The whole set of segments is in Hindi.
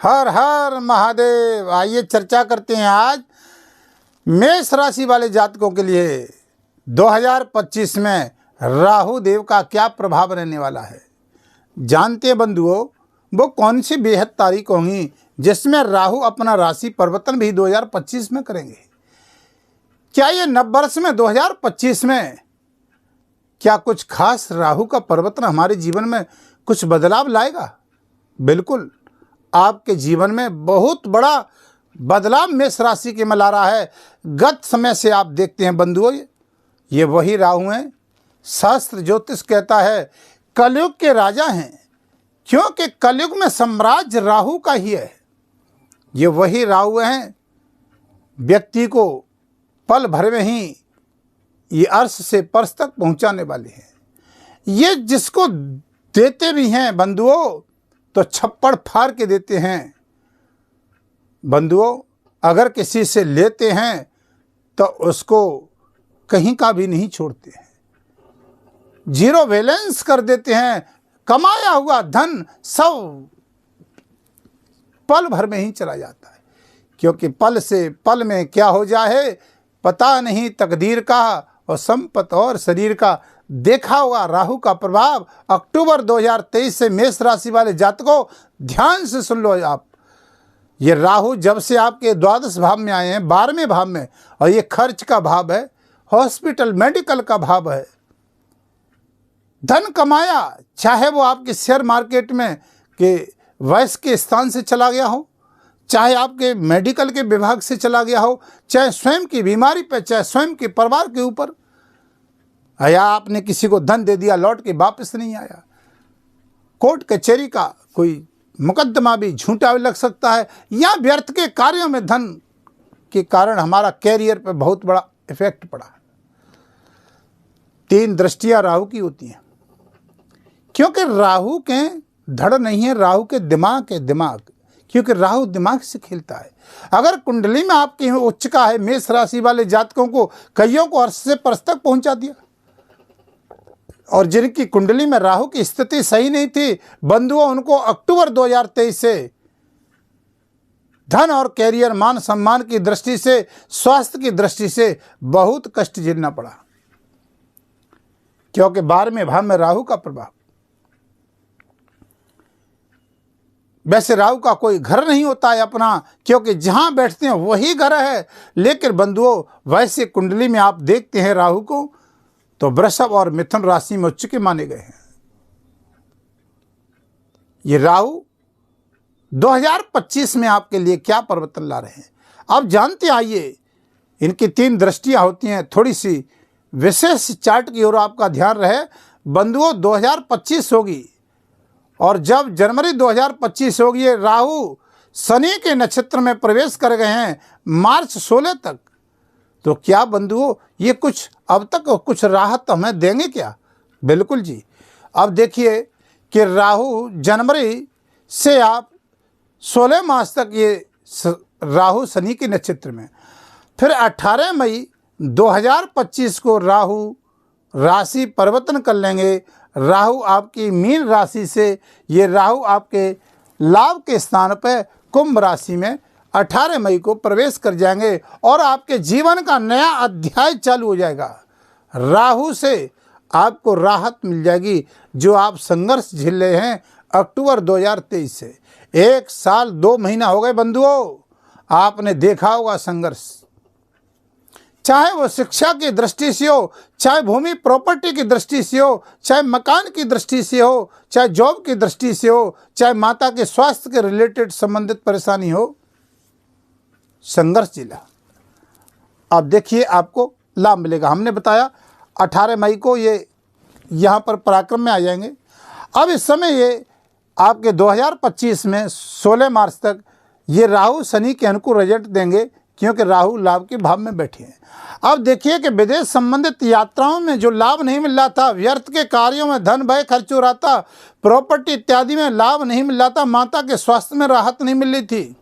हर हर महादेव। आइए चर्चा करते हैं आज मेष राशि वाले जातकों के लिए 2025 में राहु देव का क्या प्रभाव रहने वाला है। जानते हैं बंधुओं, वो कौन सी बेहद तारीख होंगी जिसमें राहु अपना राशि परिवर्तन भी 2025 में करेंगे। क्या ये नववर्ष में 2025 में क्या कुछ खास राहु का परिवर्तन हमारे जीवन में कुछ बदलाव लाएगा? बिल्कुल, आपके जीवन में बहुत बड़ा बदलाव मेष राशि के में ला रहा है। गत समय से आप देखते हैं बंधुओं, ये वही राहु हैं। शास्त्र ज्योतिष कहता है कलयुग के राजा हैं, क्योंकि कलयुग में साम्राज्य राहु का ही है। ये वही राहु हैं, व्यक्ति को पल भर में ही ये अर्श से पर्श तक पहुंचाने वाले हैं। ये जिसको देते भी हैं बंधुओं तो छप्पड़ फाड़ के देते हैं। बंधुओं, अगर किसी से लेते हैं तो उसको कहीं का भी नहीं छोड़ते हैं, जीरो बैलेंस कर देते हैं। कमाया हुआ धन सब पल भर में ही चला जाता है, क्योंकि पल से पल में क्या हो जाए पता नहीं तकदीर का, और संपत्ति और शरीर का। देखा हुआ राहु का प्रभाव अक्टूबर 2023 से मेष राशि वाले जातकों ध्यान से सुन लो आप। ये राहु जब से आपके द्वादश भाव में आए हैं, 12वें भाव में, और ये खर्च का भाव है, हॉस्पिटल मेडिकल का भाव है। धन कमाया, चाहे वो आपके शेयर मार्केट में के वयस के स्थान से चला गया हो, चाहे आपके मेडिकल के विभाग से चला गया हो, चाहे स्वयं की बीमारी पे, चाहे स्वयं के परिवार के ऊपर, या आपने किसी को धन दे दिया लौट के वापस नहीं आया। कोर्ट कचहरी का कोई मुकदमा भी झूठा भी लग सकता है, या व्यर्थ के कार्यों में धन के कारण हमारा कैरियर पे बहुत बड़ा इफेक्ट पड़ा। 3 दृष्टियां राहु की होती हैं, क्योंकि राहु के धड़ नहीं है, राहु के दिमाग है दिमाग, क्योंकि राहु दिमाग से खेलता है। अगर कुंडली में आपकी उच्च का है, मेष राशि वाले जातकों को कईयों को अर्श से पर्श तक पहुंचा दिया, और जिनकी कुंडली में राहु की स्थिति सही नहीं थी बंधुओं, उनको अक्टूबर 2023 से धन और कैरियर, मान सम्मान की दृष्टि से, स्वास्थ्य की दृष्टि से बहुत कष्ट झेलना पड़ा, क्योंकि 12वें भाव में राहु का प्रभाव। वैसे राहु का कोई घर नहीं होता है अपना, क्योंकि जहां बैठते हैं वही घर है। लेकिन बंधुओं, वैसे कुंडली में आप देखते हैं राहु को तो वृषभ और मिथुन राशि में उच्च के माने गए हैं। ये राहु 2025 में आपके लिए क्या परिवर्तन ला रहे हैं अब जानते आइए। इनकी 3 दृष्टियां होती हैं, थोड़ी सी विशेष चार्ट की ओर आपका ध्यान रहे बंधुओं। 2025 होगी, और जब जनवरी 2025 होगी, ये राहु शनि के नक्षत्र में प्रवेश कर गए हैं मार्च 16 तक। तो क्या बंधुओं ये कुछ अब तक कुछ राहत हमें देंगे क्या? बिल्कुल जी। अब देखिए कि राहु जनवरी से आप 16 मार्च तक ये राहु शनि के नक्षत्र में, फिर 18 मई 2025 को राहु राशि परिवर्तन कर लेंगे। राहु आपकी मीन राशि से ये राहु आपके लाभ के स्थान पर कुंभ राशि में 18 मई को प्रवेश कर जाएंगे, और आपके जीवन का नया अध्याय चालू हो जाएगा। राहु से आपको राहत मिल जाएगी, जो आप संघर्ष झेल रहे हैं अक्टूबर 2023 से। 1 साल 2 महीना हो गए बंधुओं, आपने देखा होगा संघर्ष, चाहे वो शिक्षा की दृष्टि से हो, चाहे भूमि प्रॉपर्टी की दृष्टि से हो, चाहे मकान की दृष्टि से हो, चाहे जॉब की दृष्टि से हो, चाहे माता के स्वास्थ्य के रिलेटेड संबंधित परेशानी हो, संघर्ष जिला। अब देखिए आपको लाभ मिलेगा। हमने बताया 18 मई को ये यहाँ पर पराक्रम में आ जाएंगे। अब इस समय ये आपके 2025 में 16 मार्च तक ये राहु शनि के अनुकूल रिजल्ट देंगे, क्योंकि राहु लाभ के भाव में बैठे हैं। अब देखिए कि विदेश संबंधित यात्राओं में जो लाभ नहीं मिल रहा था, व्यर्थ के कार्यों में धन व्यय खर्च हो रहा था, प्रॉपर्टी इत्यादि में लाभ नहीं मिल रहा था, माता के स्वास्थ्य में राहत नहीं मिल रही थी,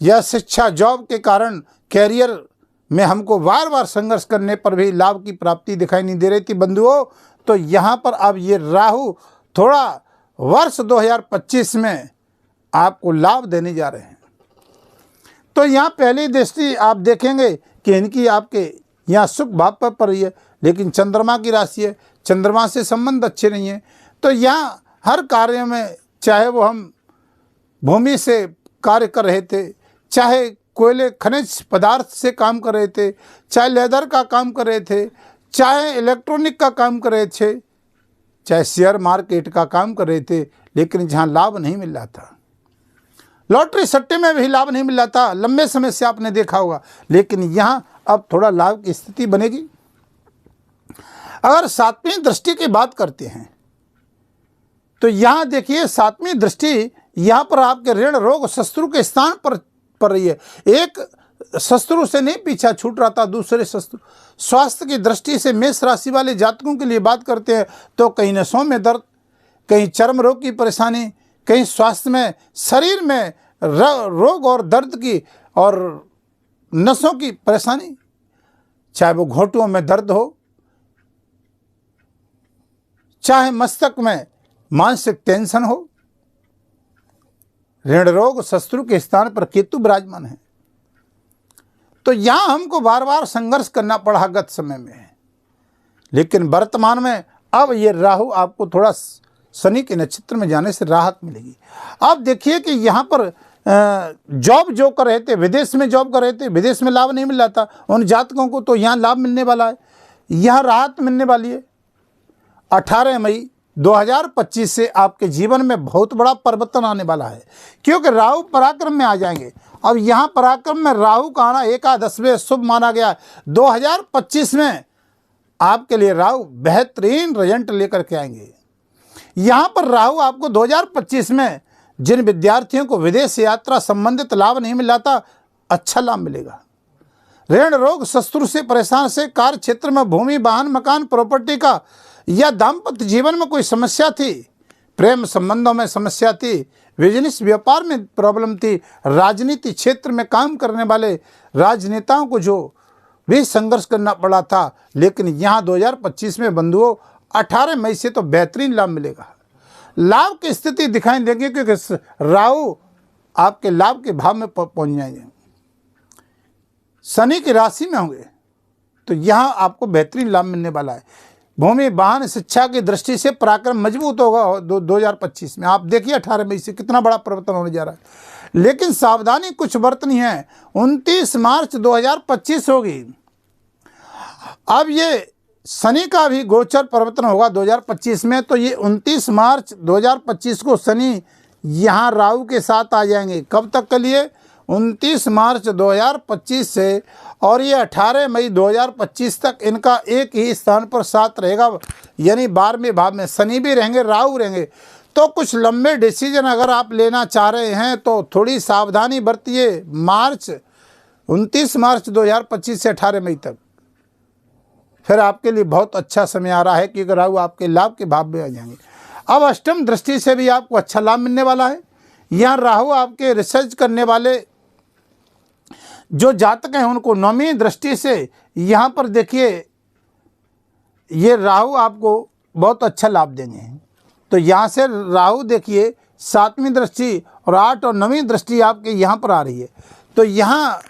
यह शिक्षा जॉब के कारण कैरियर में हमको बार बार संघर्ष करने पर भी लाभ की प्राप्ति दिखाई नहीं दे रही थी बंधुओं। तो यहाँ पर अब ये राहु थोड़ा वर्ष 2025 में आपको लाभ देने जा रहे हैं। तो यहाँ पहली दृष्टि आप देखेंगे कि इनकी आपके यहाँ सुख भाव पर पड़ रही है, लेकिन चंद्रमा की राशि है, चंद्रमा से संबंध अच्छे नहीं है। तो यहाँ हर कार्य में, चाहे वो हम भूमि से कार्य कर रहे थे, चाहे कोयले खनिज पदार्थ से काम कर रहे थे, चाहे लेदर का काम कर रहे थे, चाहे इलेक्ट्रॉनिक का काम कर रहे थे, चाहे शेयर मार्केट का काम कर रहे थे, लेकिन जहाँ लाभ नहीं मिल रहा था, लॉटरी सट्टे में भी लाभ नहीं मिल रहा था, लंबे समय से आपने देखा होगा, लेकिन यहाँ अब थोड़ा लाभ की स्थिति बनेगी। अगर सातवीं दृष्टि की बात करते हैं तो यहाँ देखिए सातवीं दृष्टि यहाँ पर आपके ऋण रोग शत्रु के स्थान पर पड़ रही है। एक शत्रु से नहीं पीछा छूट रहा था, दूसरे शत्रु। स्वास्थ्य की दृष्टि से मेष राशि वाले जातकों के लिए बात करते हैं तो कहीं नसों में दर्द, कहीं चर्म रोग की परेशानी, कहीं स्वास्थ्य में, शरीर में रोग और दर्द की और नसों की परेशानी, चाहे वो घोंटुओं में दर्द हो, चाहे मस्तक में मानसिक टेंशन हो। ऋण रोग शत्रु के स्थान पर केतु विराजमान है, तो यहां हमको बार बार संघर्ष करना पड़ा गत समय में, लेकिन वर्तमान में अब ये राहु आपको थोड़ा शनि के नक्षत्र में जाने से राहत मिलेगी। अब देखिए कि यहाँ पर जॉब जो कर रहे थे, विदेश में जॉब कर रहे थे, विदेश में लाभ नहीं मिल रहा था, उन जातकों को तो यहाँ लाभ मिलने वाला है, यहाँ राहत मिलने वाली है। 18 मई 2025 से आपके जीवन में बहुत बड़ा परिवर्तन आने वाला है, क्योंकि राहु पराक्रम में आ जाएंगे। अब यहाँ पराक्रम में राहु का आना एकादशवें शुभ माना गया है। 2025 में आपके लिए राहु बेहतरीन रिजल्ट लेकर के आएंगे। यहाँ पर राहु आपको 2025 में जिन विद्यार्थियों को विदेश यात्रा संबंधित लाभ नहीं मिल रहा था, अच्छा लाभ मिलेगा। ऋण रोग शत्रु से परेशान से कार्य क्षेत्र में भूमि वाहन मकान प्रॉपर्टी का या दाम्पत्य जीवन में कोई समस्या थी, प्रेम संबंधों में समस्या थी, बिजनेस व्यापार में प्रॉब्लम थी, राजनीति क्षेत्र में काम करने वाले राजनेताओं को जो भी संघर्ष करना पड़ा था, लेकिन यहाँ 2025 में बंधुओं 18 मई से तो बेहतरीन लाभ मिलेगा। लाभ की स्थिति दिखाई देगी, क्योंकि राहु आपके लाभ के भाव में पहुंच जाएंगे, शनि की राशि में होंगे, तो यहाँ आपको बेहतरीन लाभ मिलने वाला है। भूमि वाहन शिक्षा की दृष्टि से पराक्रम मजबूत होगा 2025 में। आप देखिए 18 मई से कितना बड़ा परिवर्तन होने जा रहा है, लेकिन सावधानी कुछ बरतनी है। 29 मार्च 2025 होगी। अब ये शनि का भी गोचर परिवर्तन होगा 2025 में, तो ये 29 मार्च 2025 को शनि यहाँ राहु के साथ आ जाएंगे। कब तक के लिए? 29 मार्च 2025 से और ये 18 मई 2025 तक इनका एक ही स्थान पर साथ रहेगा, यानी 12वें भाव में शनि भी रहेंगे, राहु रहेंगे। तो कुछ लंबे डिसीजन अगर आप लेना चाह रहे हैं तो थोड़ी सावधानी बरतिए। 29 मार्च 2025 से 18 मई तक फिर आपके लिए बहुत अच्छा समय आ रहा है, क्योंकि राहु आपके लाभ के भाव में आ जाएंगे। अब अष्टम दृष्टि से भी आपको अच्छा लाभ मिलने वाला है। यहाँ राहु आपके रिसर्च करने वाले जो जातक हैं उनको 9वीं दृष्टि से यहाँ पर देखिए ये राहु आपको बहुत अच्छा लाभ देंगे। तो यहाँ से राहु देखिए 7वीं दृष्टि और 8 और 9वीं दृष्टि आपके यहाँ पर आ रही है। तो यहाँ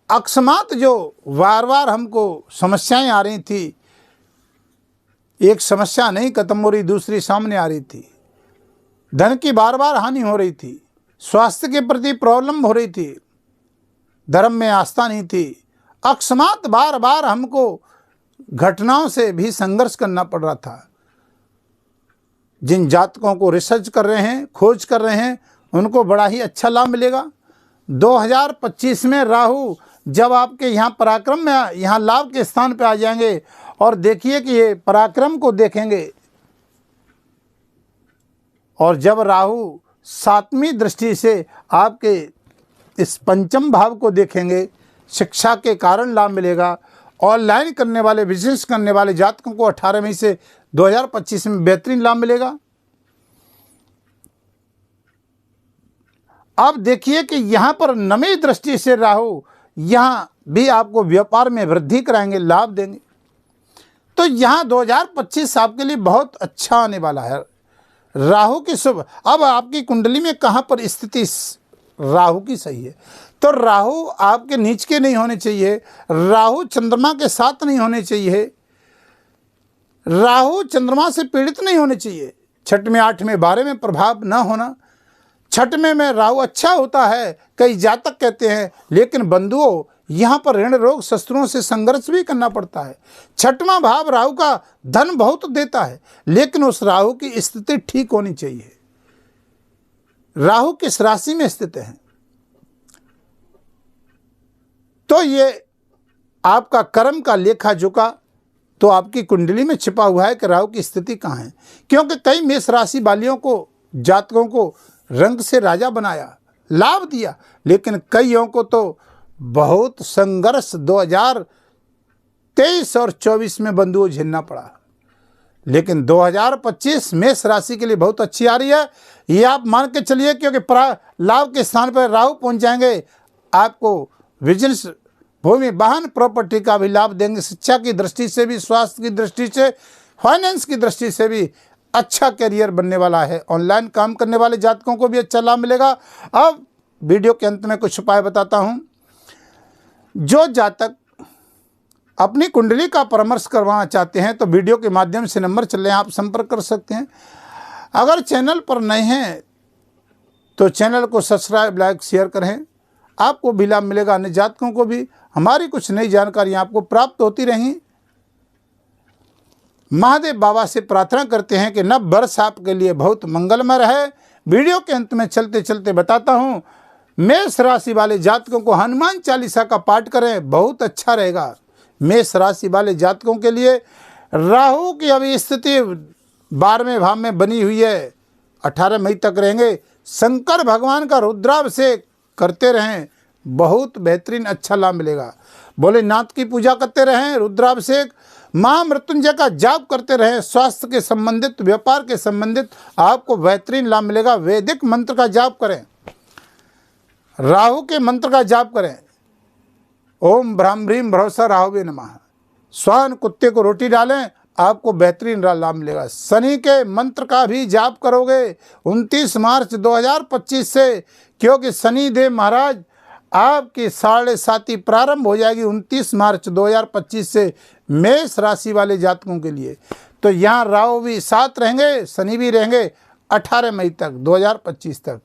अकस्मात जो बार बार हमको समस्याएं आ रही थी, एक समस्या नहीं खत्म हो रही, दूसरी सामने आ रही थी। धन की बार बार हानि हो रही थी, स्वास्थ्य के प्रति प्रॉब्लम हो रही थी, धर्म में आस्था नहीं थी। अकस्मात बार बार हमको घटनाओं से भी संघर्ष करना पड़ रहा था। जिन जातकों को रिसर्च कर रहे हैं, खोज कर रहे हैं, उनको बड़ा ही अच्छा लाभ मिलेगा। 2025 में राहु जब आपके यहाँ पराक्रम में यहाँ लाभ के स्थान पे आ जाएंगे, और देखिए कि ये पराक्रम को देखेंगे, और जब राहु 7वीं दृष्टि से आपके इस पंचम भाव को देखेंगे, शिक्षा के कारण लाभ मिलेगा। ऑनलाइन करने वाले, बिजनेस करने वाले जातकों को 18 मई से 2025 में बेहतरीन लाभ मिलेगा। अब देखिए कि यहाँ पर 9वीं दृष्टि से राहु यहाँ भी आपको व्यापार में वृद्धि कराएंगे, लाभ देंगे। तो यहाँ 2025 आपके लिए बहुत अच्छा आने वाला है। राहु की शुभ, अब आपकी कुंडली में कहाँ पर स्थिति राहु की सही है, तो राहु आपके नीच के नहीं होने चाहिए, राहु चंद्रमा के साथ नहीं होने चाहिए, राहु चंद्रमा से पीड़ित नहीं होने चाहिए, छठ में, आठ में, 12 में प्रभाव न होना। छठ में राहु अच्छा होता है, कई जातक कहते हैं, लेकिन बंधुओं यहाँ पर ऋण रोग शस्त्रों से संघर्ष भी करना पड़ता है। छठवां भाव राहु का धन बहुत देता है, लेकिन उस राहु की स्थिति ठीक होनी चाहिए। राहु किस राशि में स्थित है, तो ये आपका कर्म का लेखा जोखा तो आपकी कुंडली में छिपा हुआ है कि राहु की स्थिति कहाँ है। क्योंकि कई मेष राशि वालियों को, जातकों को रंग से राजा बनाया, लाभ दिया, लेकिन कईयों को तो बहुत संघर्ष 2023 और 24 में बंधुओं झेलना पड़ा। लेकिन 2025 मेष राशि के लिए बहुत अच्छी आ रही है, ये आप मान के चलिए, क्योंकि लाभ के स्थान पर राहु पहुंच जाएंगे, आपको बिजनेस, भूमि, वाहन, प्रॉपर्टी का भी लाभ देंगे। शिक्षा की दृष्टि से भी, स्वास्थ्य की दृष्टि से, फाइनेंस की दृष्टि से भी अच्छा करियर बनने वाला है। ऑनलाइन काम करने वाले जातकों को भी अच्छा लाभ मिलेगा। अब वीडियो के अंत में कुछ उपाय बताता हूं। जो जातक अपनी कुंडली का परामर्श करवाना चाहते हैं तो वीडियो के माध्यम से नंबर चल रहे हैं, आप संपर्क कर सकते हैं। अगर चैनल पर नए हैं तो चैनल को सब्सक्राइब, लाइक, शेयर करें, आपको भी लाभ मिलेगा, अन्य जातकों को भी। हमारी कुछ नई जानकारियाँ आपको प्राप्त होती रहें। महादेव बाबा से प्रार्थना करते हैं कि नव वर्ष आपके लिए बहुत मंगलमय रहे। वीडियो के अंत में चलते चलते बताता हूँ, मेष राशि वाले जातकों को हनुमान चालीसा का पाठ करें, बहुत अच्छा रहेगा। मेष राशि वाले जातकों के लिए राहु की अभी स्थिति 12वें भाव में बनी हुई है, 18 मई तक रहेंगे। शंकर भगवान का रुद्राभिषेक करते रहें, बहुत बेहतरीन अच्छा लाभ मिलेगा। भोलेनाथ की पूजा करते रहें, रुद्राभिषेक, महामृत्युंजय का जाप करते रहें। स्वास्थ्य के संबंधित, व्यापार के संबंधित आपको बेहतरीन लाभ मिलेगा। वैदिक मंत्र का जाप करें, राहु के मंत्र का जाप करें, ओम भ्राम भ्रीम भरोसा राहुवे नमः। श्वान कुत्ते को रोटी डालें, आपको बेहतरीन लाभ मिलेगा। शनि के मंत्र का भी जाप करोगे 29 मार्च 2025 से, क्योंकि शनि देव महाराज आपकी 7.5 प्रारंभ हो जाएगी 29 मार्च 2025 से मेष राशि वाले जातकों के लिए। तो यहाँ राहु भी साथ रहेंगे, शनि भी रहेंगे 18 मई तक 2025 तक।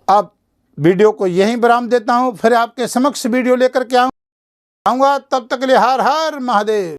अब वीडियो को यहीं विराम देता हूँ, फिर आपके समक्ष वीडियो लेकर के आऊँगा। तब तक के लिए हर हर महादेव।